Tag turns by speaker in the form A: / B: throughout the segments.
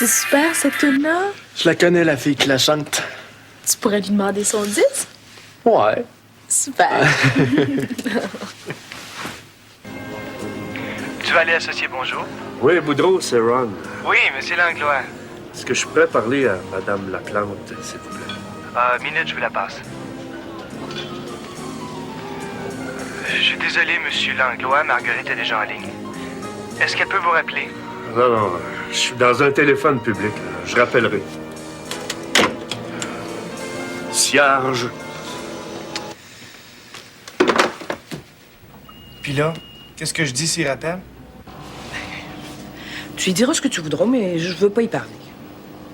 A: C'est super, cette tune-là.
B: Je la connais, la fille qui la chante.
A: Tu pourrais lui demander son disque?
B: Ouais.
A: Super.
C: Tu vas aller associer bonjour?
D: Oui, Boudreau, c'est Ron.
C: Oui, monsieur Langlois.
D: Est-ce que je pourrais parler à Madame Laplante, s'il vous plaît?
C: Minute, je vous la passe. Je suis désolé, monsieur Langlois, Marguerite est déjà en ligne. Est-ce qu'elle peut vous rappeler?
D: Non, je suis dans un téléphone public. Là. Je rappellerai. Cierge.
E: Puis là, qu'est-ce que je dis s'il rappelle?
F: Tu lui diras ce que tu voudras, mais je veux pas y parler.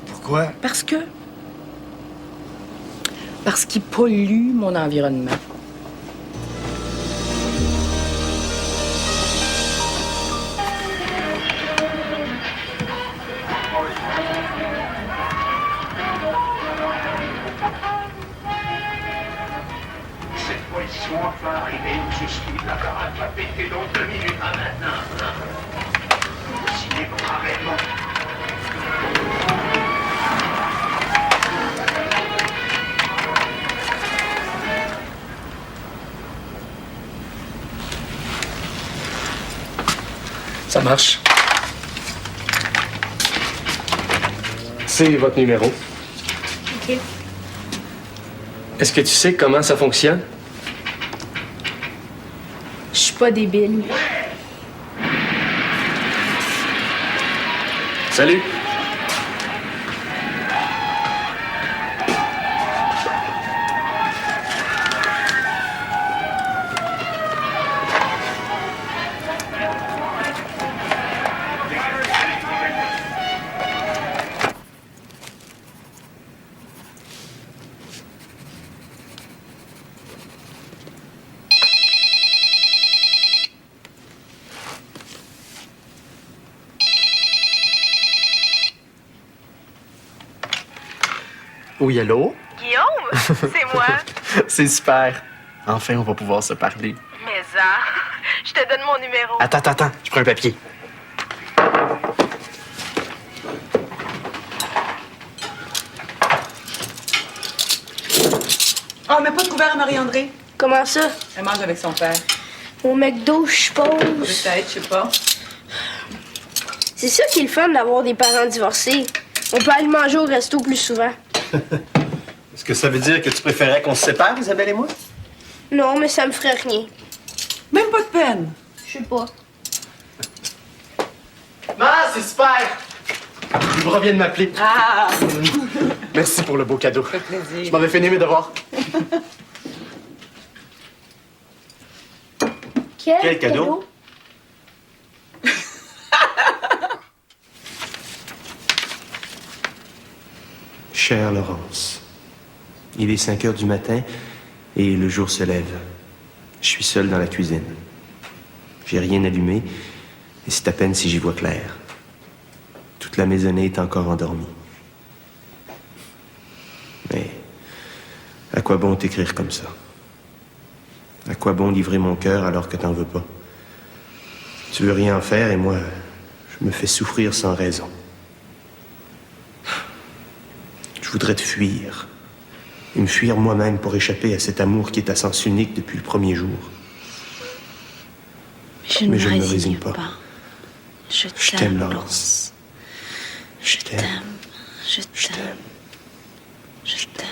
E: Pourquoi?
F: Parce qu'il pollue mon environnement.
G: Cette fois, ils sont enfin arrivés où je suis. La parade va péter dans 2 minutes à maintenant. Signez votre arrêtement.
B: Ça marche. C'est votre numéro.
A: OK.
B: Est-ce que tu sais comment ça fonctionne?
A: Je suis pas débile.
B: Salut. Oui, allô?
H: Guillaume, c'est moi.
B: C'est super. Enfin, on va pouvoir se parler.
H: Mais ça, je te donne mon numéro.
B: Attends, je prends un papier.
F: Ah, mais pas de couvert à Marie-André.
A: Comment ça?
F: Elle mange avec son père.
A: Au McDo, je suppose.
F: Peut-être, je sais pas.
A: C'est ça qui est le fun d'avoir des parents divorcés. On peut aller manger au resto plus souvent.
I: Est-ce que ça veut dire que tu préférais qu'on se sépare, Isabelle et moi?
A: Non, mais ça me ferait rien.
F: Même pas de peine.
A: Je sais pas.
B: Ah, c'est super! Je reviens de m'appeler.
F: Ah!
B: Merci pour le beau cadeau.
F: Ça fait plaisir.
B: Je m'avais fini mes devoirs.
I: Quel cadeau? Chère Laurence, il est 5 heures du matin et le jour se lève. Je suis seul dans la cuisine. J'ai rien allumé et c'est à peine si j'y vois clair. Toute la maisonnée est encore endormie. Mais à quoi bon t'écrire comme ça? À quoi bon livrer mon cœur alors que t'en veux pas? Tu veux rien en faire et moi, je me fais souffrir sans raison. Je voudrais te fuir. Et me fuir moi-même pour échapper à cet amour qui est à sens unique depuis le premier jour.
A: Mais
I: je ne me résigne pas.
A: Je
I: t'aime, Laurence.
A: Je t'aime. Je
I: Je t'aime.
A: Je t'aime.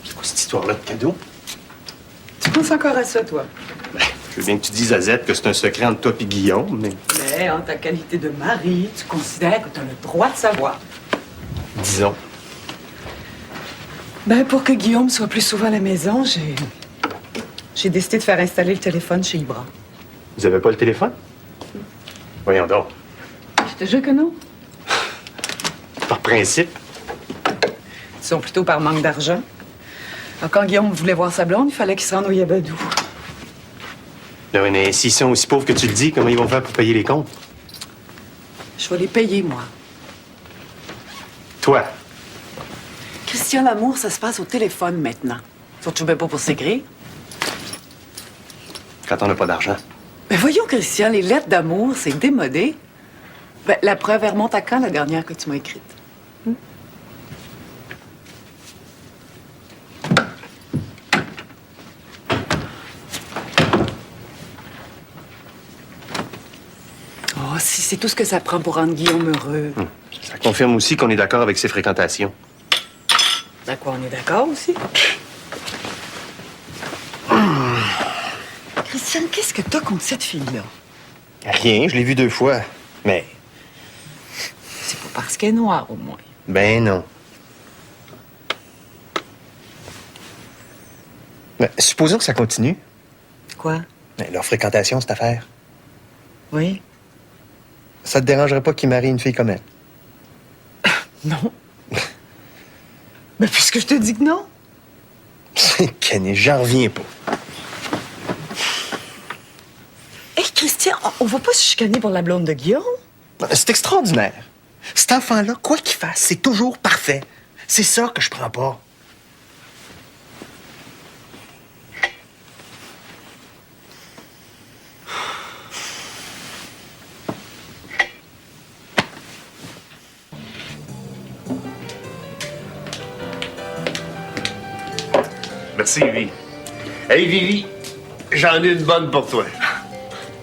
I: C'est quoi cette histoire-là de cadeau?
F: Tu penses encore à ça, toi?
I: Je veux bien que tu dises à Z que c'est un secret entre toi et Guillaume, mais
F: Mais en ta qualité de mari, tu considères que tu as le droit de savoir.
I: disons.
F: Ben, pour que Guillaume soit plus souvent à la maison, j'ai décidé de faire installer le téléphone chez Ibra.
I: Vous avez pas le téléphone? Voyons donc.
F: Je te jure que non.
I: Par principe.
F: Disons plutôt par manque d'argent. Quand Guillaume voulait voir sa blonde, il fallait qu'il se rende au Yabadou.
I: Non, mais s'ils sont aussi pauvres que tu le dis, comment ils vont faire pour payer les comptes?
F: Je vais les payer, moi.
I: Toi?
F: Christian, l'amour, ça se passe au téléphone maintenant. Surtout bien pas pour s'écrire.
I: Quand on n'a pas d'argent.
F: Ben voyons, Christian, les lettres d'amour, c'est démodé. Ben, la preuve, elle remonte à quand, la dernière que tu m'as écrite? Oh, si c'est tout ce que ça prend pour rendre Guillaume heureux.
I: Ça confirme aussi qu'on est d'accord avec ses fréquentations.
F: À quoi on est d'accord aussi? Christian, qu'est-ce que t'as contre cette fille-là?
I: Rien, je l'ai vue 2 fois. Mais,
F: C'est pas parce qu'elle est noire, au moins.
I: ben non. Mais, supposons que ça continue.
F: Quoi?
I: Mais leur fréquentation, cette affaire.
F: Oui?
I: Ça te dérangerait pas qu'il marie une fille comme elle?
F: Non. Mais puisque je te dis que non.
I: Kenny, j'en reviens pas.
F: Hé, Christian, on va pas se chicaner pour la blonde de Guillaume?
I: C'est extraordinaire. Cet enfant-là, quoi qu'il fasse, c'est toujours parfait. C'est ça que je prends pas.
D: Merci, Vivi. Hey, Vivi, j'en ai une bonne pour toi.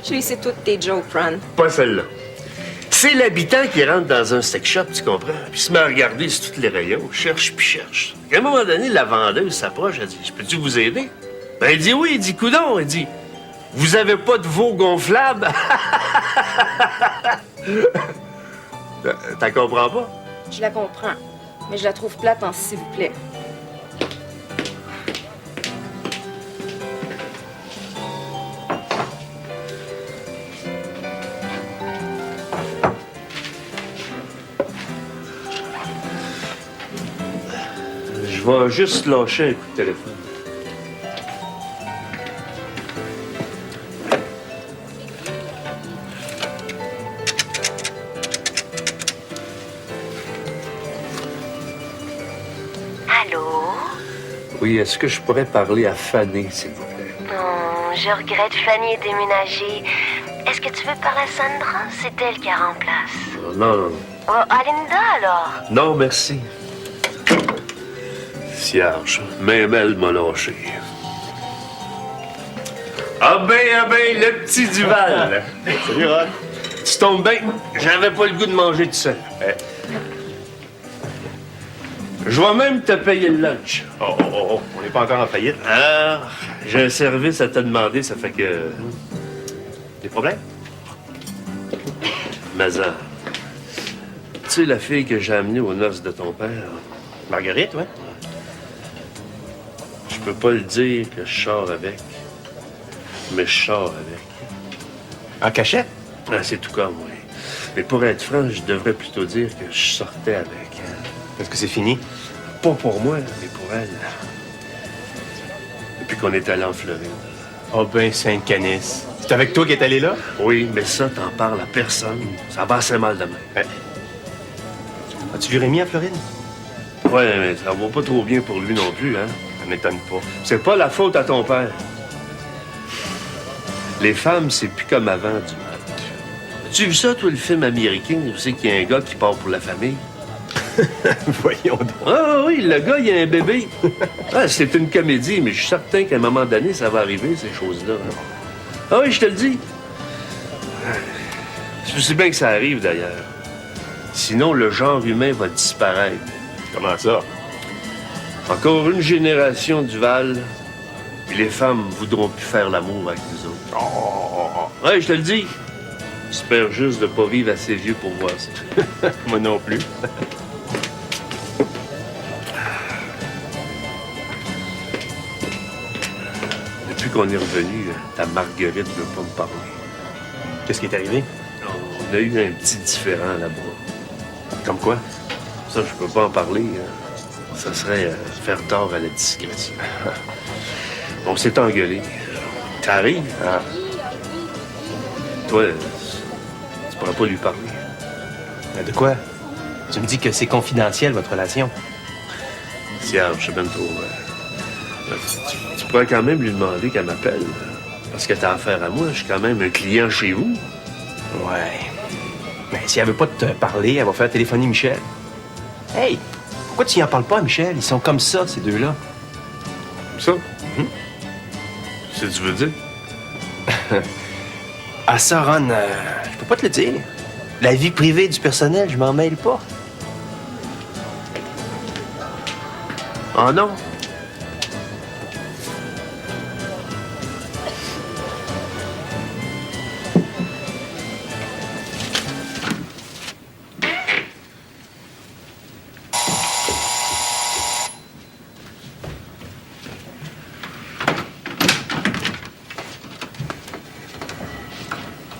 H: J'ai laissé toutes tes jokes, Fran.
D: Pas celle-là. C'est l'habitant qui rentre dans un sex shop, tu comprends? Puis se met à regarder sur tous les rayons, cherche puis cherche. À un moment donné, la vendeuse s'approche, elle dit « Je peux-tu vous aider? » Ben, il dit oui, il dit « Coudon », il dit « Vous avez pas de veau gonflable? » T'en comprends pas?
H: Je la comprends, mais je la trouve plate en s'il vous plaît.
D: Je vais juste lâcher un coup de téléphone.
J: Allô?
D: Oui, est-ce que je pourrais parler à Fanny, s'il vous plaît?
J: Non, je regrette, Fanny est déménagée. Est-ce que tu veux parler à Sandra? C'est elle qui la remplace.
D: Non, non, non.
J: Oh, à Linda, alors?
D: Non, merci. Cierge, même elle m'a lâché. Ah ben, le petit Duval.
I: Salut, Rod.
D: Tu tombes bien, j'avais pas le goût de manger tout seul. Je vais même te payer le lunch.
I: Oh, on n'est pas encore en faillite.
D: Ah, j'ai un service à te demander, ça fait que...
I: Des problèmes?
D: Mazan, tu sais la fille que j'ai amenée aux noces de ton père?
I: Marguerite, ouais?
D: Je peux pas le dire que je sors avec, mais je sors avec.
I: En cachette?
D: Ah, c'est tout comme, oui. Mais pour être franc, je devrais plutôt dire que je sortais avec.
I: Est-ce que c'est fini?
D: Pas pour moi, mais pour elle. Depuis qu'on est allé en Floride.
I: Oh ben, Sainte-Canice. C'est avec toi qui est allé là?
D: Oui, mais ça, t'en parles à personne. Ça va assez mal demain.
I: Ouais. As-tu vu Rémi à Floride?
D: Ouais, mais ça va pas trop bien pour lui non plus, hein?
I: Ça m'étonne pas.
D: C'est pas la faute à ton père. Les femmes, c'est plus comme avant, du mal. As-tu vu ça, toi, le film américain? Tu sais qu'il y a un gars qui part pour la famille?
I: Voyons donc.
D: Ah oui, le gars, il a un bébé. Ah, c'est une comédie, mais je suis certain qu'à un moment donné, ça va arriver, ces choses-là. Hein. Ah oui, je te le dis. Je sais bien que ça arrive, d'ailleurs. Sinon, le genre humain va disparaître.
I: Comment ça?
D: Encore une génération Duval, et les femmes voudront plus faire l'amour avec nous autres. Ouais, je te le dis. J'espère juste de pas vivre assez vieux pour voir ça.
I: Moi non plus.
D: Depuis qu'on est revenu, ta Marguerite ne veut pas me parler.
I: Qu'est-ce qui est arrivé?
D: On a eu un petit différend là-bas.
I: Comme quoi?
D: Ça, je peux pas en parler. Hein. Ça serait faire tort à la discrétion. On s'est engueulé. Ça arrive.
I: Ah.
D: Toi, tu pourras pas lui parler.
I: De quoi? Tu me dis que c'est confidentiel, votre relation.
D: Serge, c'est ben trop. Tu pourrais quand même lui demander qu'elle m'appelle. Parce que t'as affaire à moi. Je suis quand même un client chez vous.
I: Ouais. Mais si elle veut pas te parler, elle va faire téléphoner Michel. Hey, pourquoi tu y en parles pas à Michel? Ils sont comme ça, ces deux-là.
D: Comme ça? C'est ce que tu veux dire?
I: Ah, ça, Ron, je peux pas te le dire. La vie privée du personnel, je m'en mêle pas.
D: Ah non?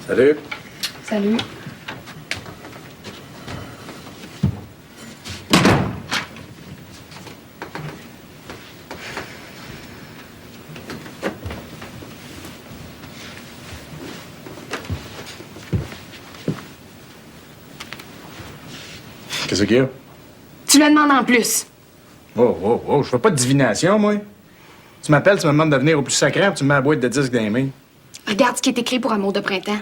E: Salut.
H: Salut.
E: Qu'est-ce qu'il y a?
H: Tu me demandes en plus.
E: Oh, je fais pas de divination, moi. Tu m'appelles, tu me demandes de venir au plus sacré, puis tu me mets la boîte de disques dans les mains.
H: Regarde ce qui est écrit pour Amour de printemps.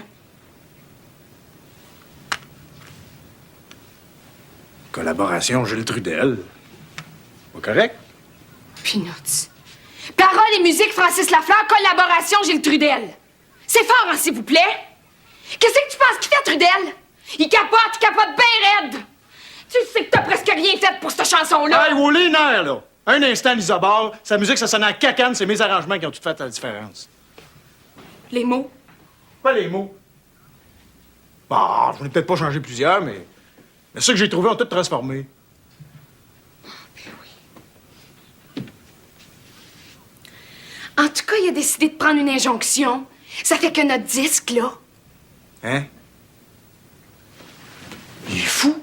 E: Collaboration Gilles Trudel. Pas correct?
H: Peanuts. Paroles et musique, Francis Lafleur, collaboration Gilles Trudel. C'est fort, hein, s'il vous plaît? Qu'est-ce que tu penses qu'il fait, Trudel? Il capote bien raide. Tu sais que t'as presque rien fait pour cette chanson-là.
E: Hey, wow, les nerfs, là! Un instant, Lisobard, sa musique, ça sonne en cacane, c'est mes arrangements qui ont tout fait la différence.
H: Les mots.
E: Pas les mots. Bon, j'en ai peut-être pas changé plusieurs, mais ceux que j'ai trouvés ont tout transformé.
H: En tout cas, il a décidé de prendre une injonction. Ça fait que notre disque, là...
E: Hein? Il est fou.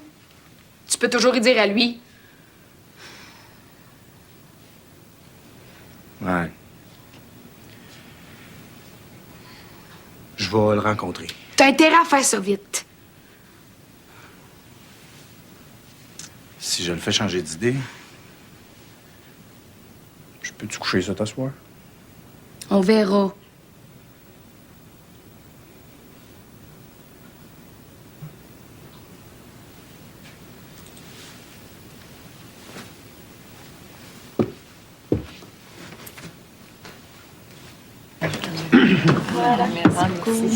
H: Tu peux toujours y dire à lui.
E: Ouais. Je vais le rencontrer.
H: T'as intérêt à faire ça vite.
E: Si je le fais changer d'idée, je peux-tu coucher ça t'asseoir?
H: On verra.
F: Voilà, merci beaucoup.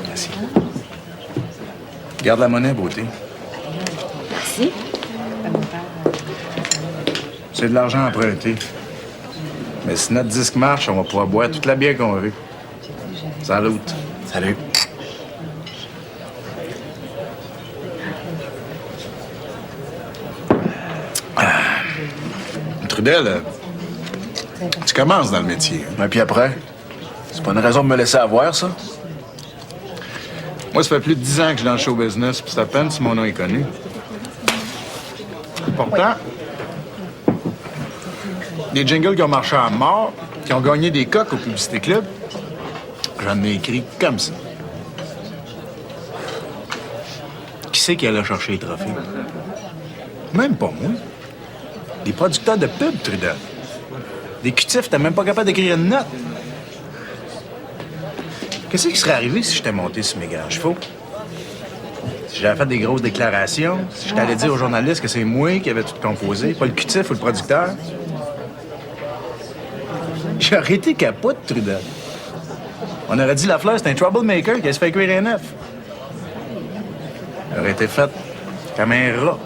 E: Merci. Garde la monnaie, beauté.
H: Merci.
E: C'est de l'argent emprunté. Mais si notre disque marche, on va pouvoir boire toute la bière qu'on veut. Salut. Salut. Trudel, tu commences dans le métier.
K: Et puis après? C'est pas une raison de me laisser avoir, ça?
E: Moi, ça fait plus de 10 ans que je suis dans le show business, puis c'est à peine si mon nom est connu. Pourtant, des jingles qui ont marché à mort, qui ont gagné des coques au Publicité Club, j'en ai écrit comme ça. Qui c'est qui allait chercher les trophées? Même pas moi. Des producteurs de pub, Trudel. Des cutifs, t'es même pas capable d'écrire une note. Qu'est-ce qui serait arrivé si j'étais monté sur mes grands chevaux? Si j'avais fait des grosses déclarations, si je t'allais dire aux journalistes que c'est moi qui avais tout composé, pas le cutif ou le producteur? J'aurais été capote, Trudel. On aurait dit Lafleur, c'est un troublemaker qui a se fait cuire un œuf. J'aurais été fait comme un rat.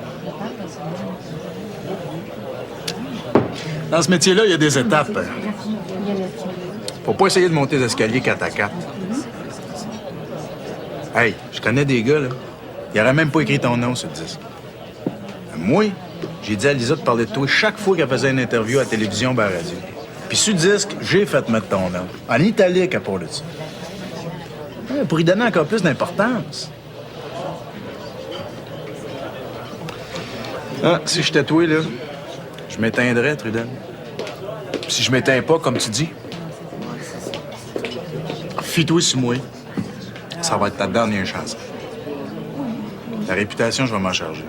E: Dans ce métier-là, il y a des étapes. Faut pas essayer de monter les escaliers 4 à 4. Hey, je connais des gars, là. Ils auraient même pas écrit ton nom sur le disque. Moi, j'ai dit à Lisa de parler de toi chaque fois qu'elle faisait une interview à la télévision ou à la radio. Puis sur le disque, j'ai fait mettre ton nom. En italique à part de ça. Ouais, pour y donner encore plus d'importance. Ah, si je tatouais, là, je m'éteindrais, Trudel.
K: Si je m'éteins pas, comme tu dis.
E: Fie-toi sur moi. Ça va être ta dernière chance. Ta réputation, je vais m'en charger.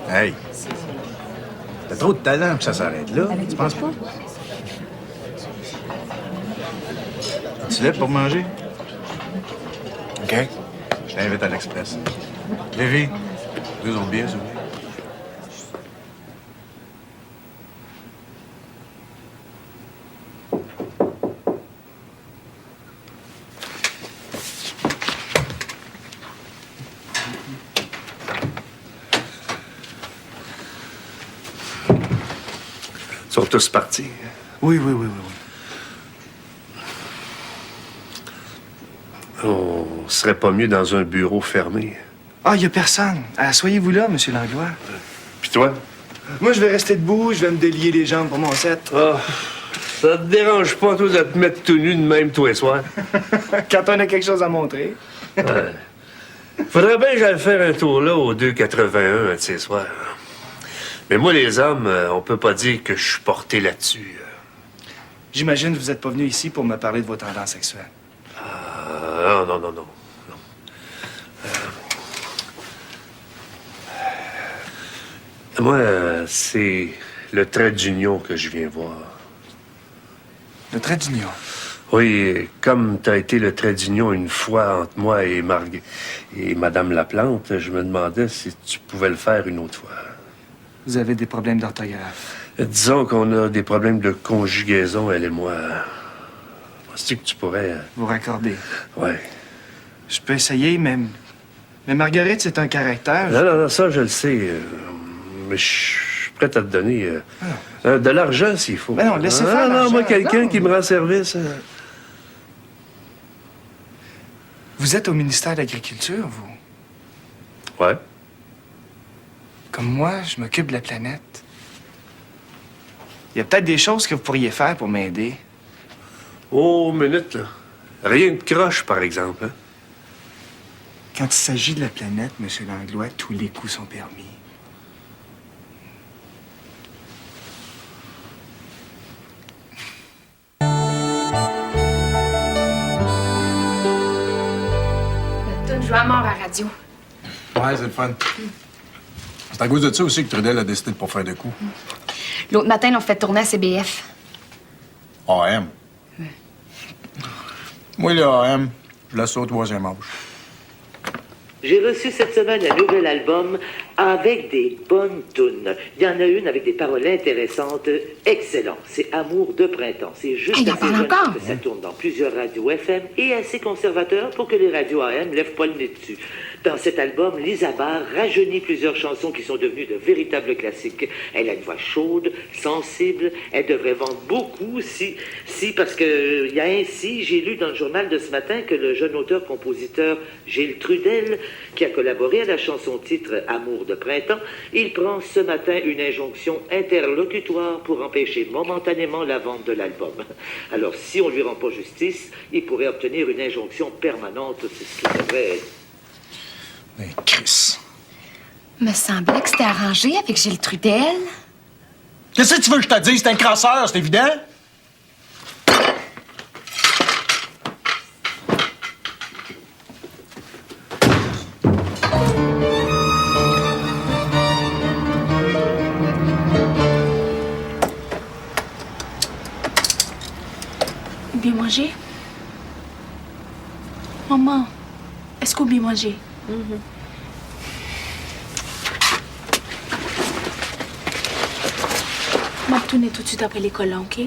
E: Hey! T'as trop de talent pour que ça s'arrête là. Tu penses pas? Tu lèves pour manger?
K: OK?
E: Je t'invite à l'Express. Lévi, 2 autres billets, s'il vous plaît.
D: Ils sont tous partis.
C: Oui.
D: On serait pas mieux dans un bureau fermé.
C: Ah, il y a personne. Soyez-vous là, Monsieur Langlois.
D: Puis toi?
C: Moi, je vais rester debout, je vais me délier les jambes pour mon set.
D: Ah, ça te dérange pas, toi, de te mettre tout nu de même tous les soirs?
C: Quand on a quelque chose à montrer.
D: Ouais. Faudrait bien que j'aille faire un tour là au 281 un de ces soirs. Mais moi, les hommes, on peut pas dire que je suis porté là-dessus.
C: J'imagine que vous êtes pas venu ici pour me parler de vos tendances sexuelles.
D: Non. Moi, c'est le trait d'union que je viens voir.
C: Le trait d'union?
D: Oui, comme t'as été le trait d'union une fois entre moi et Madame Laplante, je me demandais si tu pouvais le faire une autre fois.
C: Vous avez des problèmes d'orthographe.
D: Disons qu'on a des problèmes de conjugaison, elle et moi. Penses-tu que tu pourrais...
C: Vous raccorder?
D: Ouais.
C: Je peux essayer, même. Mais Marguerite, c'est un caractère.
D: Non, ça, je le sais. Mais je suis prêt à te donner de l'argent, s'il faut.
C: Mais non, laissez faire
D: Non,
C: l'argent.
D: moi, quelqu'un
C: Non.
D: qui me rend service.
C: Vous êtes au ministère de l'Agriculture, vous?
D: Ouais.
C: Comme moi, je m'occupe de la planète. Il y a peut-être des choses que vous pourriez faire pour m'aider.
D: Oh, minute, là. Rien de croche, par exemple. Hein?
C: Quand il s'agit de la planète, M. Langlois, tous les coups sont permis.
H: La toune joue à mort à la radio.
E: Ouais, c'est le fun. C'est à cause de ça aussi que Trudel a décidé de pas faire de coups.
H: L'autre matin, ils l'ont fait tourner à CBF.
E: AM. Moi, le AM, je la saute au 3e âge.
L: J'ai reçu cette semaine un nouvel album avec des bonnes tunes. Il y en a une avec des paroles intéressantes. Excellent. C'est Amour de printemps. C'est juste
H: Il en
L: assez
H: parle
L: jeune
H: encore?
L: pour que ça tourne dans plusieurs radios FM et assez conservateur pour que les radios AM lèvent pas le nez dessus. Dans cet album, Lisa Barr rajeunit plusieurs chansons qui sont devenues de véritables classiques. Elle a une voix chaude, sensible. Elle devrait vendre beaucoup si parce que il y a ainsi, j'ai lu dans le journal de ce matin que le jeune auteur-compositeur Gilles Trudel, qui a collaboré à la chanson-titre Amour de printemps, il prend ce matin une injonction interlocutoire pour empêcher momentanément la vente de l'album. Alors, si on lui rend pas justice, il pourrait obtenir une injonction permanente, c'est ce qui devrait...
K: Mais Chris.
H: Me semblait que c'était arrangé avec Gilles Trudel.
K: Qu'est-ce que tu veux que je te dise? C'est un crasseur, c'est évident?
M: Bien manger? Maman, est-ce qu'on bien manger? Je vais retourner tout de suite après l'école, là, OK?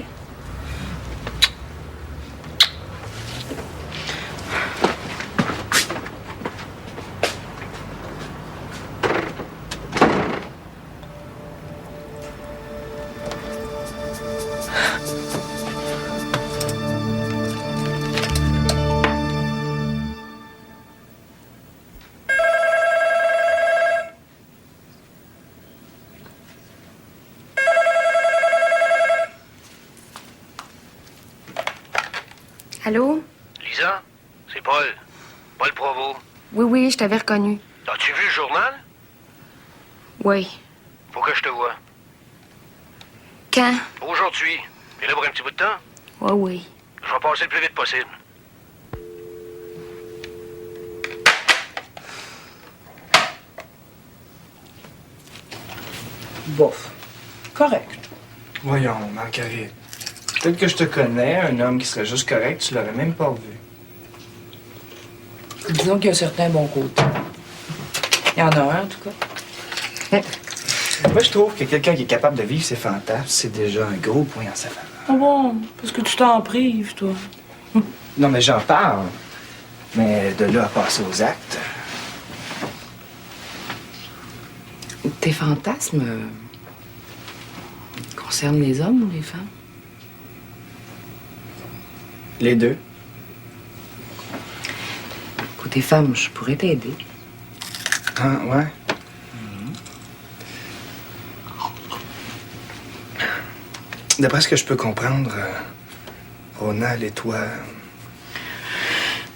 H: Allô?
C: Lisa, c'est Paul. Paul Provost.
H: Oui, je t'avais reconnu.
C: As-tu vu le journal?
H: Oui.
G: Faut que je te vois.
H: Quand?
G: Aujourd'hui. T'es là pour un petit bout de temps?
H: Oui.
G: Je vais passer le plus vite possible.
C: Bof. Correct. Voyons, Marguerite. Peut-être que je te connais, un homme qui serait juste correct, tu l'aurais même pas vu.
F: Disons qu'il y a un certain bon côté. Il y en a un, en tout cas.
C: Moi, je trouve que quelqu'un qui est capable de vivre ses fantasmes, c'est déjà un gros point en sa faveur.
F: Ah bon? Parce que tu t'en prives, toi.
C: Non, mais j'en parle. Mais de là à passer aux actes...
F: Tes fantasmes concernent les hommes ou les femmes?
C: Les deux.
F: Côté femme, je pourrais t'aider.
C: Ah, ouais? D'après ce que je peux comprendre, Ronald et toi...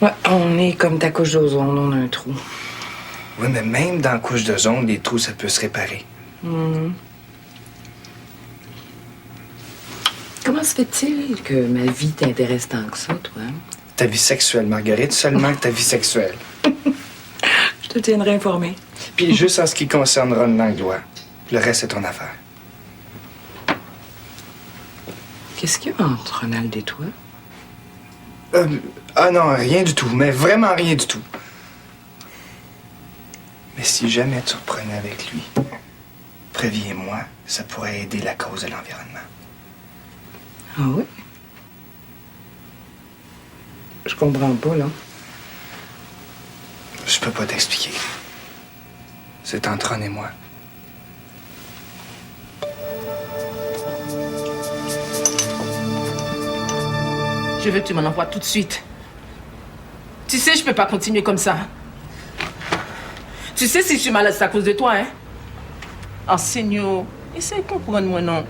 F: Ouais, on est comme ta couche d'ozone, on a un trou.
C: Oui, mais même dans la couche d'ozone, les trous, ça peut se réparer.
F: Comment se fait-il que ma vie t'intéresse tant que ça, toi?
C: Ta vie sexuelle, Marguerite, seulement ta vie sexuelle.
F: Je te tiendrai informé.
C: Puis juste en ce qui concerne Ron Langlois. Le reste, c'est ton affaire.
F: Qu'est-ce qu'il y a entre Ronald et toi?
C: Ah non, rien du tout. Mais vraiment rien du tout. Mais si jamais tu reprenais avec lui, préviens-moi, ça pourrait aider la cause de l'environnement.
F: Ah oui? Je comprends pas, là.
C: Je peux pas t'expliquer. C'est entre Ron et moi.
N: Je veux que tu m'en envoies tout de suite. Tu sais, je peux pas continuer comme ça. Tu sais, si je suis malade, c'est à cause de toi, hein? Enseigne-moi. Essaye de comprendre, moi, non.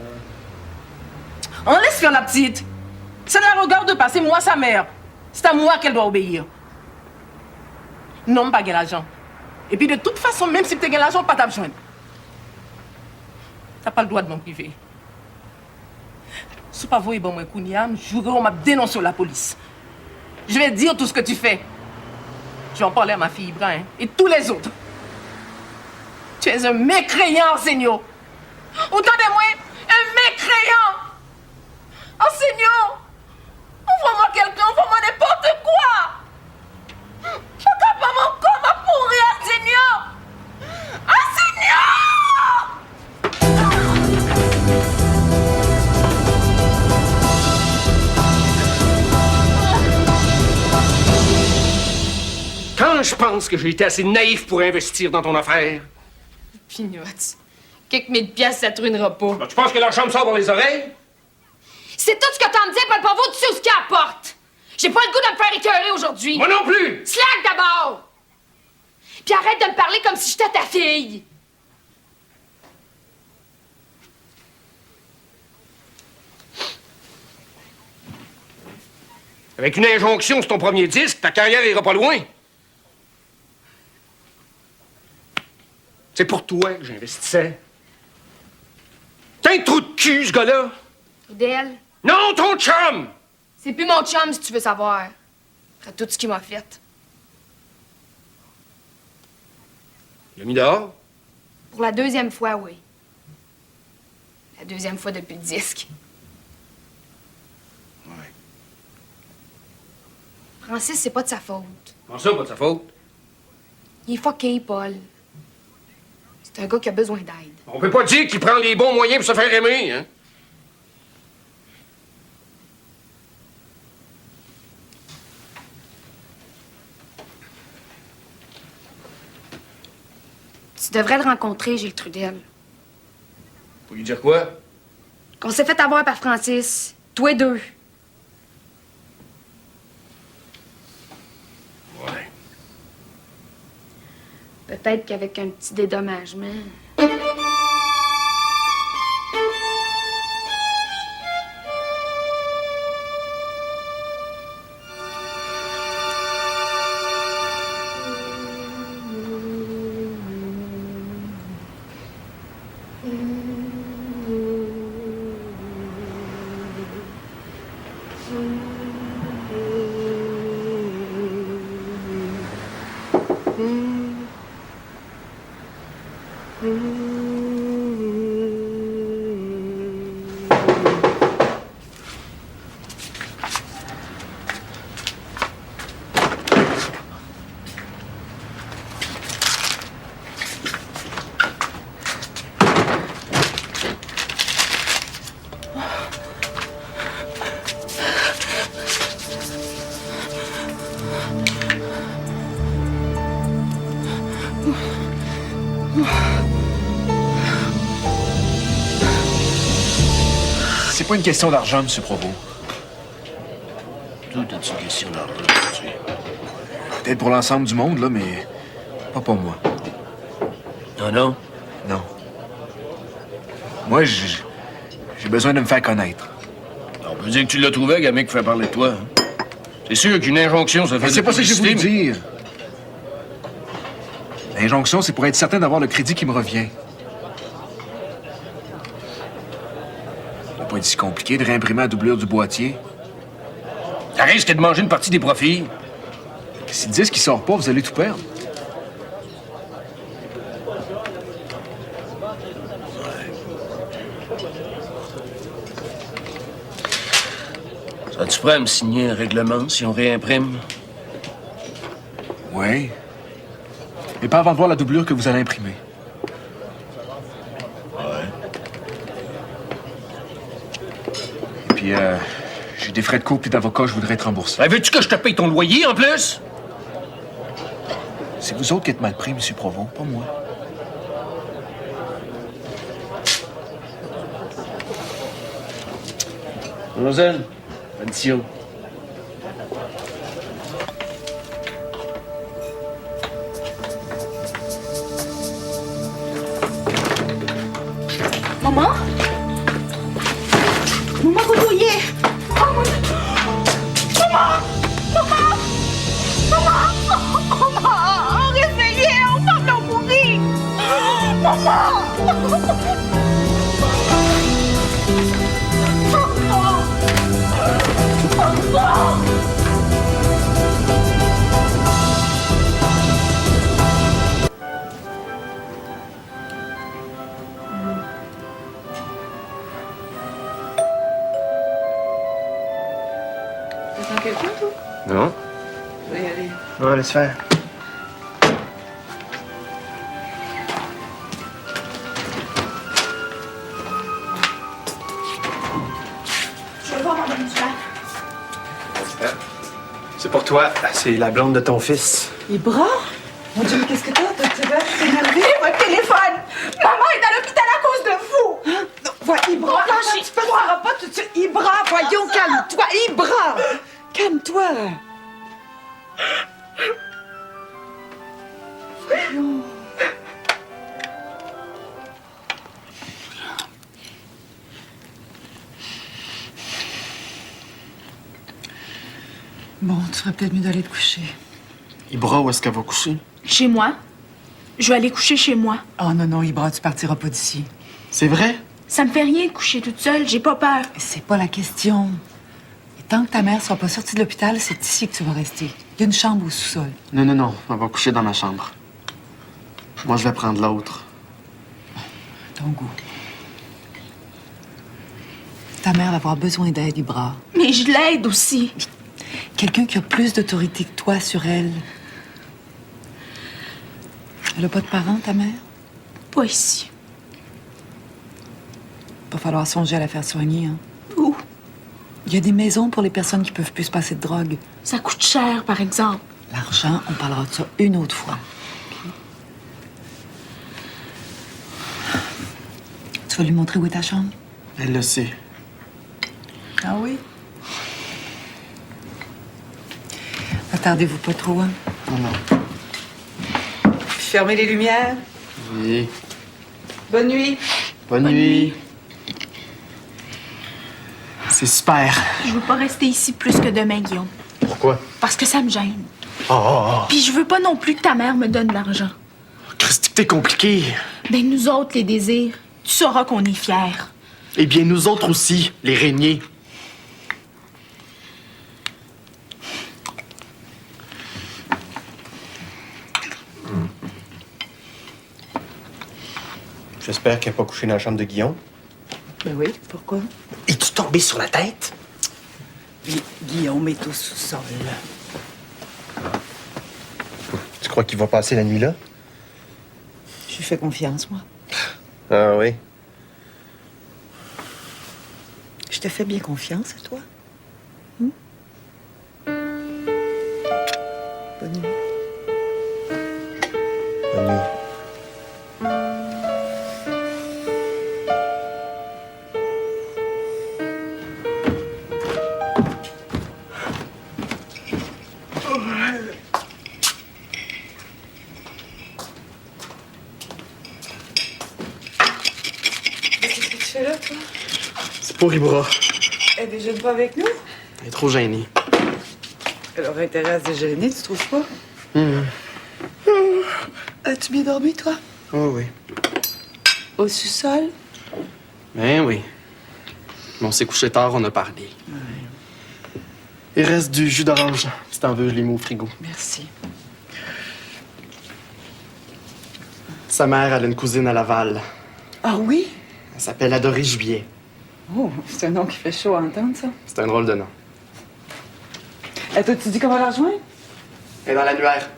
N: On laisse faire la petite. Ça la regarde pas, c'est moi sa mère. C'est à moi qu'elle doit obéir. Non, pas gagner l'argent. Et puis, de toute façon, même si tu gagnes l'argent, pas t'abjoindre. T'as pas le droit de m'en priver. Si pas vous et bon moi Kouniam, on m'a dénoncé à la police. Je vais dire tout ce que tu fais. Je vais en parler à ma fille Ibrahim et tous les autres. Tu es un mécréant, Seigneur. Entendez-moi, un mécréant. Enseignant, envoie-moi quelqu'un, envoie-moi n'importe quoi. Je ne peux pas encore ma pourrir, Seigneur. Enseignant!
B: Quand je pense que j'ai été assez naïf pour investir dans ton affaire.
H: Pignotte. Quelques mille piastres, ça te ruinera pas.
B: Tu penses que l'argent me sort par les oreilles?
H: C'est tout ce que t'en me dis, pas le pauvre, tu sais ce qu'il apporte. J'ai pas le goût de me faire écœurer aujourd'hui.
B: Moi non plus!
H: Slack d'abord! Puis arrête de me parler comme si j'étais ta fille.
B: Avec une injonction sur ton premier disque, ta carrière ira pas loin. C'est pour toi que j'investissais. T'as un trou de cul, ce gars-là?
H: Trudel?
B: Non, ton chum!
H: C'est plus mon chum, si tu veux savoir. Après tout ce qu'il m'a fait.
B: Il l'a mis dehors?
H: Pour la deuxième fois, oui. La deuxième fois depuis le disque.
B: Ouais.
H: Francis, c'est pas de sa faute.
B: Comment ça, pas de sa faute?
H: Il est fucké, Paul. C'est un gars qui a besoin d'aide.
B: On peut pas dire qu'il prend les bons moyens pour se faire aimer, hein?
H: Tu devrais le rencontrer, Gilles Trudel.
B: Pour lui dire quoi?
H: Qu'on s'est fait avoir par Francis. Toi et deux.
B: Ouais.
H: Peut-être qu'avec un petit dédommagement.
K: C'est pas une question d'argent, M. Provost.
D: Tout est une question d'argent, tu sais.
K: Peut-être pour l'ensemble du monde, là, mais pas pour moi.
D: Ah non?
K: Non. Moi, j'ai besoin de me faire connaître.
D: On peut dire que tu l'as trouvé, gamin, qui fait parler de toi. Hein? C'est sûr qu'une injonction, ça fait...
K: Mais c'est pas ça que j'ai voulu
D: publicité,
K: dire. L'injonction, c'est pour être certain d'avoir le crédit qui me revient. Ça doit pas être si compliqué de réimprimer la doublure du boîtier.
D: Ça risque de manger une partie des profits.
K: Si le disque qui sort pas, vous allez tout perdre.
D: Serais-tu prêt à me signer un règlement si on réimprime?
K: Oui. Mais pas avant de voir la doublure que vous allez imprimer.
D: Ouais.
K: Et puis, j'ai des frais de cours puis d'avocat, je voudrais être remboursé.
D: Ben, veux-tu que je te paye ton loyer, en plus?
K: C'est vous autres qui êtes mal pris, M. Provost, pas moi.
D: Mademoiselle, addition.
M: Maman? Maman, vous voyez? Maman! Maman! Maman! Réveillez! On va en mourir! Maman!
F: T'attends quelqu'un, toi?
I: Non?
F: Je vais y aller.
I: Ouais, laisse faire.
M: Je vais voir Madame Dupin.
I: C'est pour toi. C'est la blonde de ton fils.
F: Ibra? Mon Dieu, mais qu'est-ce que t'as? T'es énervé?
M: Votre téléphone! Maman est à l'hôpital à cause de vous!
F: Hein? Non, Ibra,
M: Oh,
F: attends, tu peux pas tout de suite. Ibra, voyons, calme-toi. Ibra! Calme-toi. Voyons. Bon, tu ferais peut-être mieux d'aller te coucher.
I: Ibra, où est-ce qu'elle va coucher?
M: Chez moi. Je vais aller coucher chez moi.
F: Oh non, non, Ibra, tu partiras pas d'ici.
I: C'est vrai?
M: Ça me fait rien de coucher toute seule, j'ai pas peur.
F: C'est pas la question. Et tant que ta mère sera pas sortie de l'hôpital, c'est ici que tu vas rester. Il y a une chambre au sous-sol.
I: Non, non, non. Elle va coucher dans ma chambre. Moi, je vais prendre l'autre.
F: Ton goût. Ta mère va avoir besoin d'aide, Ibra.
M: Mais je l'aide aussi.
F: Quelqu'un qui a plus d'autorité que toi sur elle. Elle a pas de parents, ta mère?
M: Pas ici.
F: Va falloir songer à la faire soigner, hein?
M: Où?
F: Il y a des maisons pour les personnes qui peuvent plus se passer de drogue.
M: Ça coûte cher, par exemple.
F: L'argent, on parlera de ça une autre fois. Okay? Tu vas lui montrer où est ta chambre?
I: Elle le sait.
F: Ah oui? Attardez-vous pas trop, hein?
I: Non, non.
F: Puis fermez les lumières.
I: Oui.
F: Bonne nuit.
I: Bonne nuit. C'est super.
M: Je veux pas rester ici plus que demain, Guillaume.
I: Pourquoi?
M: Parce que ça me gêne.
I: Oh.
M: Puis je veux pas non plus que ta mère me donne de l'argent.
I: Christy, t'es compliqué.
M: Ben nous autres, les désirs, tu sauras qu'on est fiers.
I: Eh bien, nous autres aussi, les régniers. J'espère qu'elle n'a pas couché dans la chambre de Guillaume.
F: Ben oui, pourquoi?
I: Es-tu tombé sur la tête?
F: Oui, Guillaume est au sous-sol.
I: Tu crois qu'il va passer la nuit là?
F: Je lui fais confiance, moi.
I: Ah oui?
F: Je te fais bien confiance, à toi. Bonne nuit.
I: Bonne nuit.
F: Qu'est-ce que tu fais là, toi?
O: C'est pour Ibra.
F: Elle déjeune pas avec nous?
O: Elle est trop gênée.
F: Elle aurait intérêt à se déjeuner, tu trouves pas? As-tu bien dormi, toi?
O: Oh oui.
F: Au sous-sol?
O: Ben oui. Mais on s'est couché tard, on a parlé. Il reste du jus d'orange. Si t'en veux, je l'ai mis au frigo.
F: Merci.
O: Sa mère, elle a une cousine à Laval.
F: Ah oui?
O: Elle s'appelle Adorée Juillet.
F: Oh, c'est un nom qui fait chaud à entendre, ça.
O: C'est un drôle de nom.
F: Et toi, tu dis comment la rejoindre?
O: Elle est dans l'annuaire.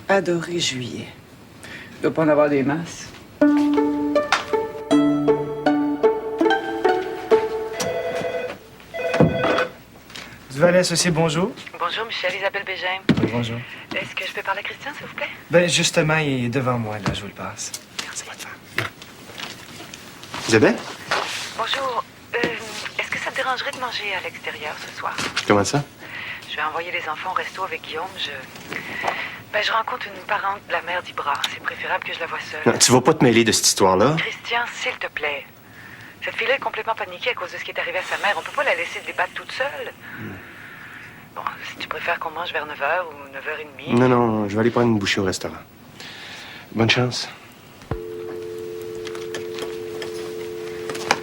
F: Adorée Juillet. Il doit pas en avoir des masses.
C: Du Valet associé, bonjour.
P: Bonjour, Michel, Isabelle Bégin.
C: Oui, bonjour.
P: Est-ce que je peux parler à Christian, s'il vous plaît?
C: Ben, justement, il est devant moi, là, je vous le passe.
O: C'est moi de faire.
I: Isabelle?
P: Bonjour. Est-ce que ça te dérangerait de manger à l'extérieur ce soir?
I: Comment ça?
P: Je vais envoyer les enfants au resto avec Guillaume. Je rencontre une parente, la mère d'Ibra. C'est préférable que je la voie seule.
I: Non, tu vas pas te mêler de cette histoire-là.
P: Christian, s'il te plaît. Cette fille-là est complètement paniquée à cause de ce qui est arrivé à sa mère. On peut pas la laisser se débattre toute seule. Bon, si tu préfères qu'on mange vers 9h ou 9h30.
I: Non, non, je vais aller prendre une bouchée au restaurant. Bonne chance.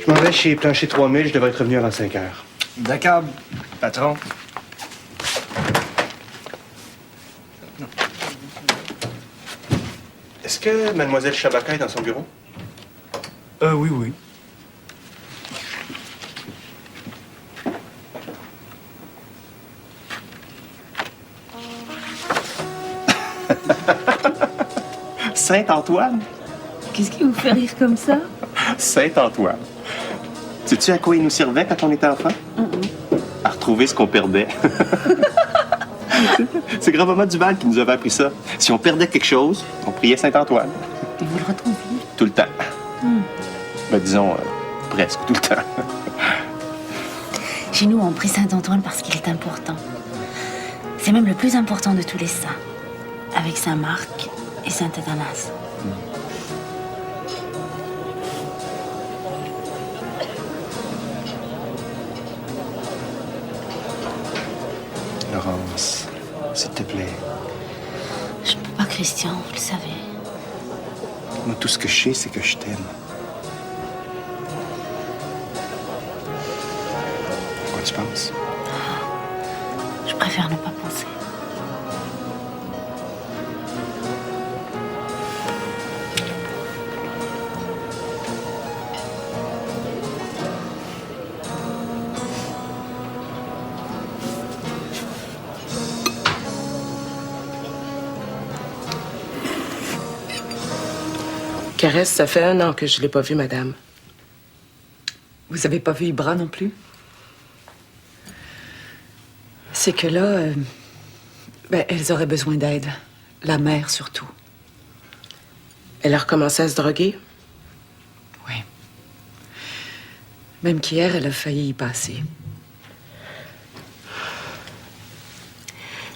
I: Je m'en vais chez Plancher 3000, je devrais être revenu avant 5h.
C: D'accord, patron.
I: Est-ce que Mademoiselle Chabaka est dans son bureau?
C: Oui, oui.
I: Saint-Antoine?
Q: Qu'est-ce qui vous fait rire comme ça?
I: Saint-Antoine. Sais-tu à quoi il nous servait quand on était enfant? À retrouver ce qu'on perdait. C'est grand-maman Duval qui nous avait appris ça. Si on perdait quelque chose, on priait Saint-Antoine.
Q: Et vous le retrouviez?
I: Tout le temps. Ben, disons, presque tout le temps.
Q: Chez nous, on prie Saint-Antoine parce qu'il est important. C'est même le plus important de tous les saints, avec Saint-Marc et Saint-Athanas.
I: Laurence, s'il te plaît.
Q: Je peux pas, Christian, vous le savez.
I: Moi, tout ce que je sais, c'est que je t'aime. Quoi tu penses?
Q: Je préfère ne pas penser.
N: Caresse, ça fait 1 an que je l'ai pas vue, madame.
F: Vous avez pas vu Ibra non plus? C'est que là, elles auraient besoin d'aide. La mère, surtout.
N: Elle a recommencé à se droguer?
F: Oui. Même qu'hier, elle a failli y passer.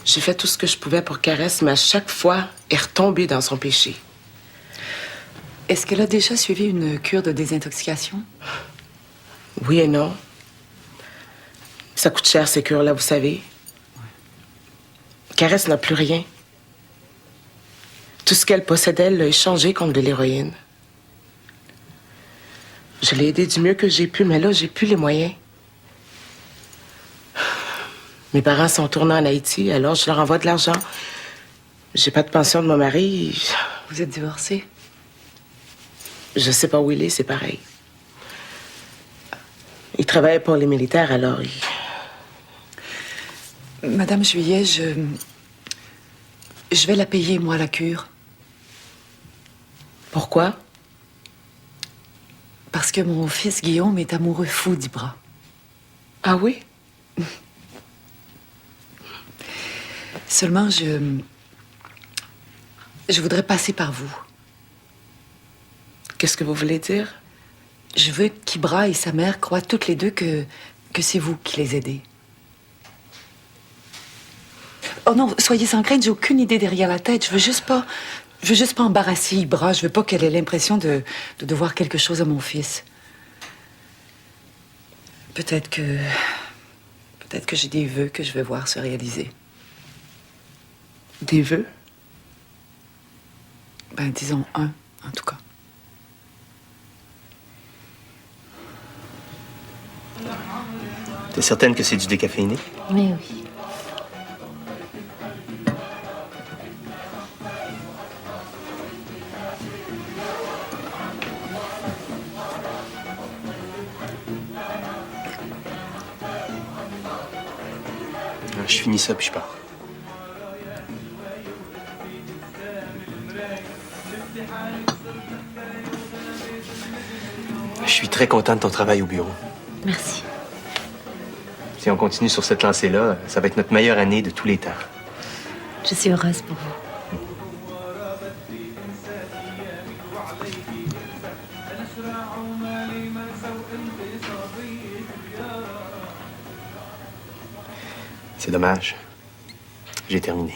N: J'ai fait tout ce que je pouvais pour Caresse, mais à chaque fois, elle est retombée dans son péché.
F: Est-ce qu'elle a déjà suivi une cure de désintoxication?
N: Oui et non. Ça coûte cher, ces cures-là, vous savez. Caresse n'a plus rien. Tout ce qu'elle possédait, elle l'a échangé contre de l'héroïne. Je l'ai aidée du mieux que j'ai pu, mais là, j'ai plus les moyens. Mes parents sont tournés en Haïti, alors je leur envoie de l'argent. J'ai pas de pension de mon mari.
F: Vous êtes divorcée?
R: Je sais pas où il est, c'est pareil. Il travaille pour les militaires, alors
F: Madame Juillet, je vais la payer, moi, la cure.
R: Pourquoi?
F: Parce que mon fils Guillaume est amoureux fou d'Ibra.
R: Ah oui?
F: Seulement, je voudrais passer par vous.
R: Qu'est-ce que vous voulez dire?
F: Je veux qu'Ibra et sa mère croient toutes les deux que c'est vous qui les aidez. Oh non, soyez sans crainte, j'ai aucune idée derrière la tête. Je veux juste pas embarrasser Ibra. Je veux pas qu'elle ait l'impression de devoir quelque chose à mon fils. Peut-être que j'ai des vœux que je vais voir se réaliser.
R: Des vœux?
F: Ben, disons un, en tout cas.
I: T'es certaine que c'est du décaféiné?
Q: Oui, oui.
I: Je finis ça, puis je pars. Je suis très content de ton travail au bureau.
Q: Merci.
I: Si on continue sur cette lancée-là, ça va être notre meilleure année de tous les temps.
Q: Je suis heureuse pour vous.
I: C'est dommage. J'ai terminé.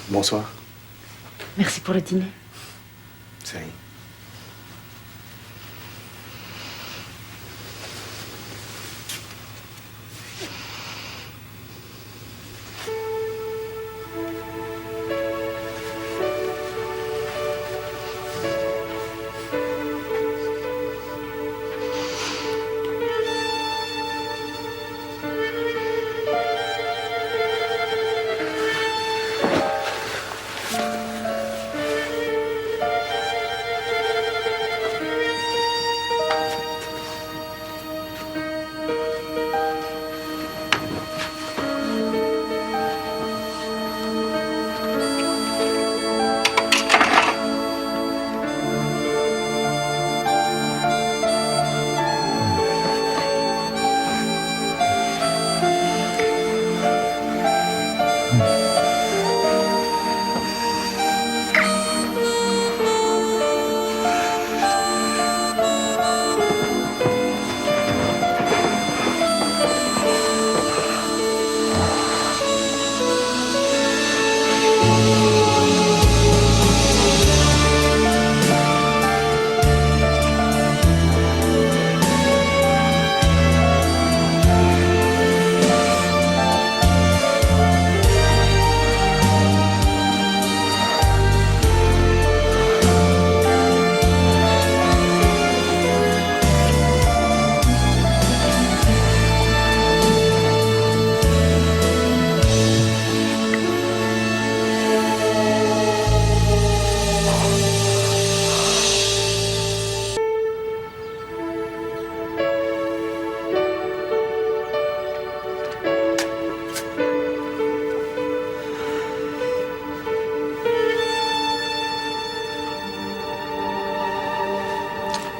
I: Bonsoir.
Q: Merci pour le dîner.
I: C'est rien.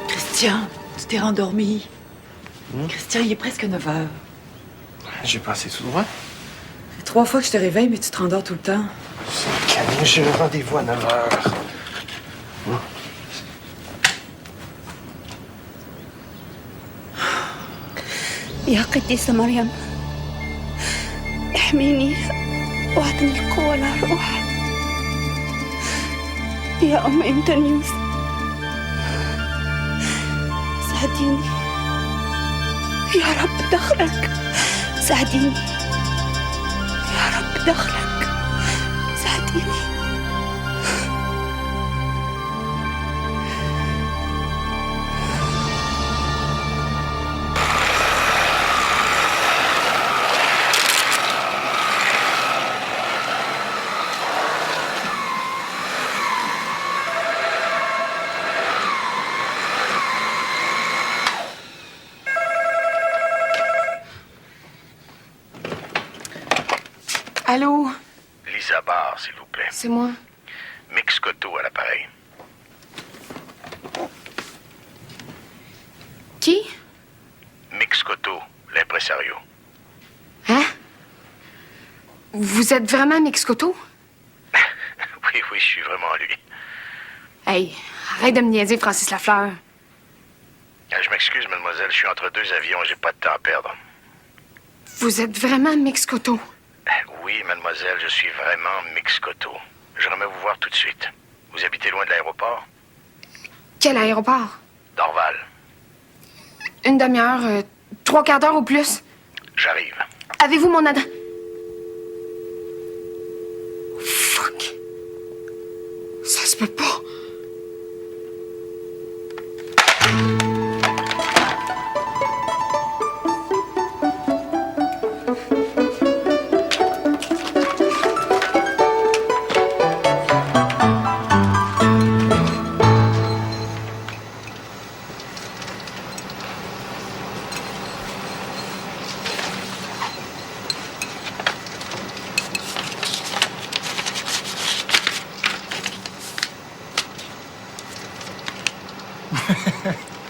F: Christian, tu t'es rendormi. Christian, il est presque 9 heures.
C: J'ai passé tout droit.
F: Ça fait 3 fois que je te réveille, mais tu te rendors tout le temps.
C: Camille, j'ai un rendez-vous à 9 heures.
S: يا قديسة مريم احميني واعطني القوة للروح يا أم إمتنيوس ساعديني يا رب دخلك ساعديني يا رب دخلك ساعديني
H: Allô?
T: Lisa Barr, s'il vous plaît.
H: C'est moi.
T: Mix Cotto à l'appareil.
H: Qui?
T: Mix Cotto, l'impresario.
H: Hein? Vous êtes vraiment Mix Cotto?
T: Oui, je suis vraiment lui.
H: Hey, arrête de me niaiser, Francis Lafleur.
T: Je m'excuse, mademoiselle, je suis entre deux avions, j'ai pas de temps à perdre.
H: Vous êtes vraiment Mix Cotto?
T: Oui, mademoiselle, je suis vraiment Mix Cotto. J'aimerais vous voir tout de suite. Vous habitez loin de l'aéroport?
H: Quel aéroport?
T: Dorval.
H: Une demi-heure, 3/4 d'heure au plus.
T: J'arrive.
H: Avez-vous mon adresse? Fuck. Ça se peut pas.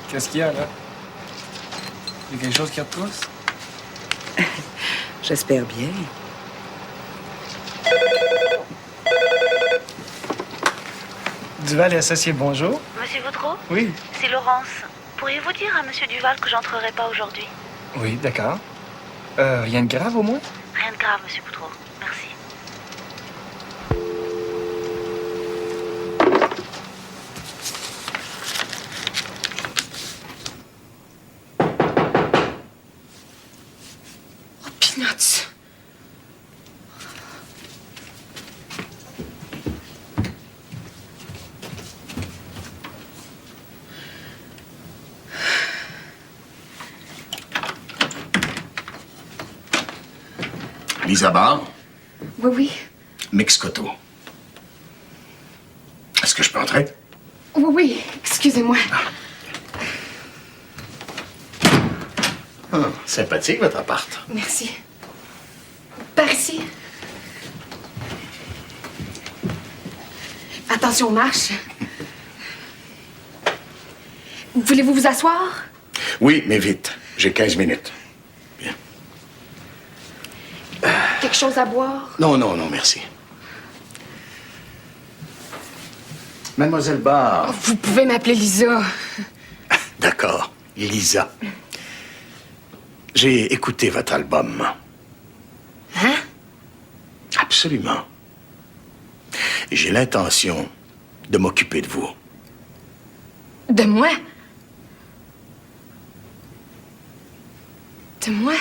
C: Qu'est-ce qu'il y a, là? Il y a quelque chose qui repousse?
R: J'espère bien.
C: Duval et associé, bonjour.
Q: Monsieur Vaudreau?
C: Oui.
Q: C'est Laurence. Pourriez-vous dire à Monsieur Duval que j'entrerai pas aujourd'hui?
C: Oui, d'accord. Rien de grave, au moins?
Q: Rien de grave, Monsieur Vaudreau. Merci.
H: Peanuts.
B: Lisa Barr,
H: Oui, oui.
B: Mix Cotto. Est-ce que je peux entrer?
H: Oui, oui. Excusez-moi.
B: Sympathique, votre appart.
H: Merci. Par ici. Attention aux marches. Voulez-vous vous asseoir?
B: Oui, mais vite. J'ai 15 minutes.
H: Quelque chose à boire?
B: Non, non, non, merci. Mademoiselle Barr.
H: Vous pouvez m'appeler Lisa.
B: D'accord, Lisa. J'ai écouté votre album.
H: Hein?
B: Absolument. Et j'ai l'intention de m'occuper de vous.
H: De moi? De moi?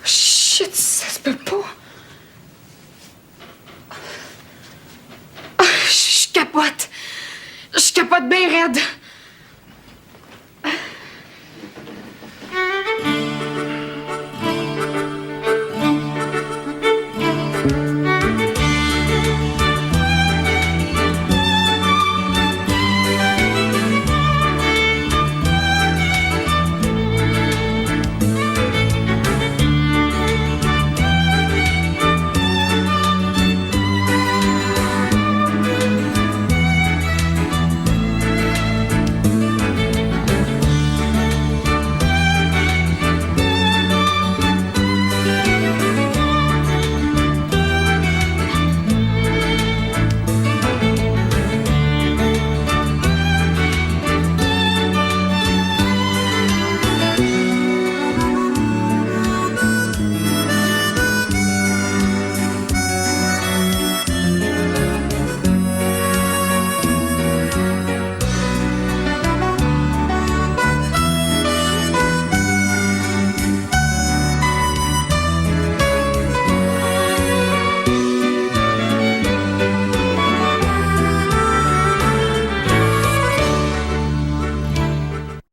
H: Shit, ça se peut pas. Je capote. Je capote bien raide.